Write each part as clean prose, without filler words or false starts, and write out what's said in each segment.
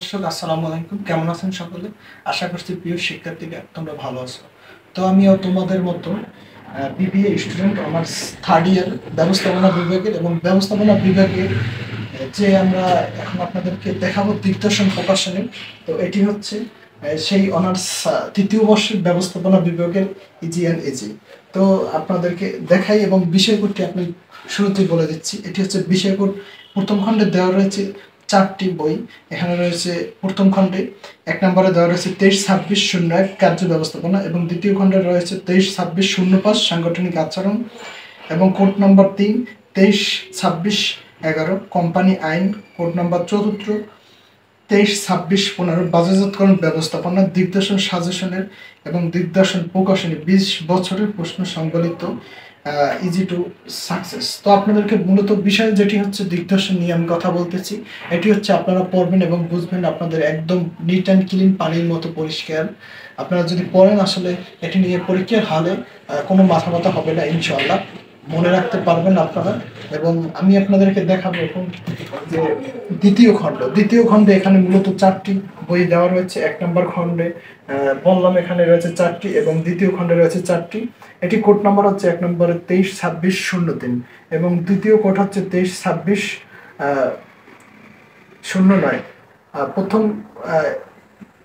দর্শক আসসালামু আলাইকুম, কেমন আছেন সকলে? আশা করছি প্রিয় শিক্ষার্থীরা তোমরা ভালো আছো। তো আমিও তোমাদের মতো বিবিএ স্টুডেন্ট, আমার থার্ড ইয়ার ব্যবস্থাপনা বিভাগের, এবং ব্যবস্থাপনা বিভাগের যে আমরা এখন আপনাদেরকে দেখাবো দিগদর্শন প্রকাশনী। তো এটি হচ্ছে সেই অনার্স তৃতীয় বর্ষের ব্যবস্থাপনা বিভাগের ইজি অ্যান্ড এজি। তো আপনাদেরকে দেখাই এবং বিষয়কোডটি আপনি শুরুতেই বলে দিচ্ছি। এটি হচ্ছে বিষয়কোড। প্রথম খণ্ডে দেওয়া রয়েছে 4টি বই। এখানে রয়েছে প্রথম খণ্ডে 1 নম্বরে দেওয়া রয়েছে 23-26-01 কার্য ব্যবস্থাপনা, এবং দ্বিতীয় খণ্ডে রয়েছে 23-26-05 সাংগঠনিক আচরণ, এবং কোড নম্বর 3 23-26-11 কোম্পানি আইন, কোড নম্বর 4 23-26-15 বাজারজাতকরণ ব্যবস্থাপনা, দিগদর্শন সাজেশনের এবং দিগদর্শন প্রকাশনী 20 বছরের প্রশ্ন সংবলিত ইজি টু সাকসেস। তো আপনাদেরকে মূলত বিষয় যেটি হচ্ছে দিগদর্শন নিয়ে আমি কথা বলতেছি। এটি হচ্ছে আপনারা পড়বেন এবং বুঝবেন, আপনাদের একদম নিট অ্যান্ড ক্লিন, পানির মতো পরিষ্কার। আপনারা যদি পড়েন আসলে এটি নিয়ে পরীক্ষার হলে কোনো মাথা ব্যথা হবে না, ইনশাআল্লাহ মনে রাখতে পারবেন আপনারা। এবং আমি আপনাদেরকে দেখাবো এখন যে দ্বিতীয় খণ্ডে এখানে মূলত 4টি বই দেওয়া রয়েছে। 1 নম্বর খণ্ডে বললাম এখানে রয়েছে 4টি, এবং দ্বিতীয় খণ্ডে রয়েছে 4টি। এটি কোড নাম্বার হচ্ছে 1 নম্বরে 23-26-03, এবং দ্বিতীয় কোড হচ্ছে 23-26-09। প্রথম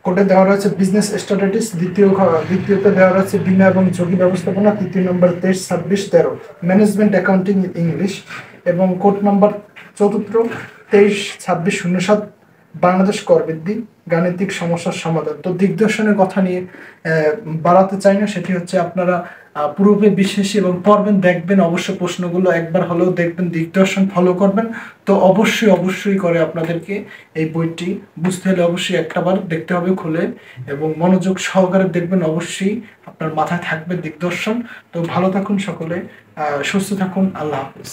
কোডে দেওয়া রয়েছে বিজনেস স্ট্র্যাটেজিস, দ্বিতীয়তে দেওয়া রয়েছে বিমা এবং ঝুঁকি ব্যবস্থাপনা, তৃতীয় নম্বর 23-26-13 ম্যানেজমেন্ট অ্যাকাউন্টিং ইংলিশ, এবং কোড নাম্বার 4 23-26-07 বাংলাদেশ কর বৃদ্ধি, গাণিতিক সমস্যার সমাধান। তো দিগদর্শনের কথা নিয়ে বাড়াতে চাই না, সেটি হচ্ছে আপনারা পূর্বে বিশ্বাসী এবং পড়বেন, দেখবেন অবশ্যই প্রশ্নগুলো একবার হলেও দেখবেন, দিগদর্শন ফলো করবেন। তো অবশ্যই করে আপনাদেরকে এই বইটি বুঝতে হলে অবশ্যই একটাবার দেখতে হবে খুলে, এবং মনোযোগ সহকারে দেখবেন, অবশ্যই আপনার মাথায় থাকবে দিগদর্শন। তো ভালো থাকুন সকলে, সুস্থ থাকুন, আল্লাহ হাফেজ।